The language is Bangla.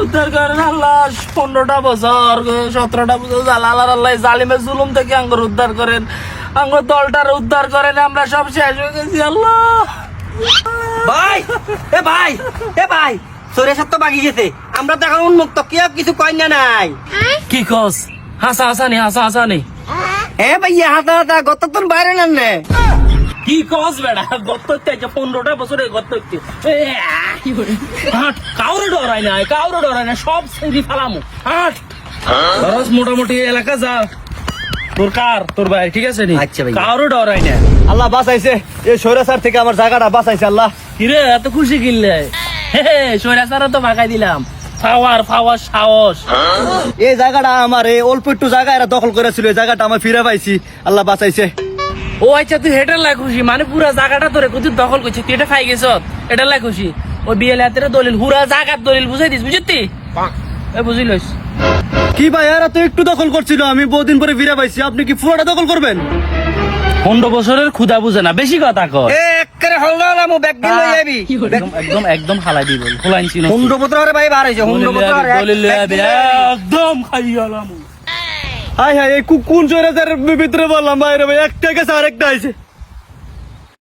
উদ্ধার করেন আল্লাহ। 15টা বছর 17টা বছর আল্লাহ জালিমের জুলুম থেকে আঙ্গুর উদ্ধার করেন, আঙ্গুর দলটার উদ্ধার করেন। আমরা সব শেষ হয়ে গেছি আল্লাহ। ভাই ভাই ভাই চোরের সাথে বাগি গেছে, আমরা তো এখন উন্মুক্ত, কেউ কিছু কয় না নাই। কি কস? হাসা হাসানি ভাইয়া হাতা হাতা গত তোর বাইরে নেন নে। কি কস বেড়া? গত 15টা বছরে গত কাউরে ডরাই না, সব সেরি ফালামু। হাট খরচ মোটামুটি এলাকা যা তোর ভাই ঠিক আছে নি? আচ্ছা ভাই। কাউরে ডরাই না। আল্লাহ বাঁচাইছে, এই স্বৈরাচার থেকে আমার জায়গাটা বাঁচাইছে আল্লাহ। কিরে এত খুশি কিনলে? সৈরাচারা তো ভাগাই দিলাম। ফাওয়ার সাহস। এই জায়গাটা আমার, এই অল্প একটু জায়গা এরা দখল করেছিল, এই জায়গাটা আমার ফিরে পাইছি, আল্লাহ বাঁচাইছে। ও আচ্ছা, তুই হেটার লাই খুশি? মানে পুরা জায়গাটা তোরে কত দখল করছিস তুই, এটা খাই গেছ, এটা লাই খুশি? ওই বিয়ের হাতের দলিল, পুরা জায়গার দলিল বুঝাই দিস, বুঝতি? বুঝিলস? কি ভাই, এরা তো একটু দখল করছিল, আমি বহুদিন পরে ফিরে পাইছি, আপনি কি পুরোটা দখল করবেন? 15 বছরের ক্ষুধা বুঝে না, বেশি কথা কর। একেবারে হলদাম ব্যাগ গিয়ে লই যাবি। একদম হালাই দিব খোলাইছি না। 15 বছর আরে ভাই বার হইছে, 15 বছর দলিল লই আবি, একদম খাই গেলাম। হাই হাই, এই কোন স্বৈরাচারের ভিতরে বললাম ভাই রে ভাই, একটা গেছে আরেকটা আইছে।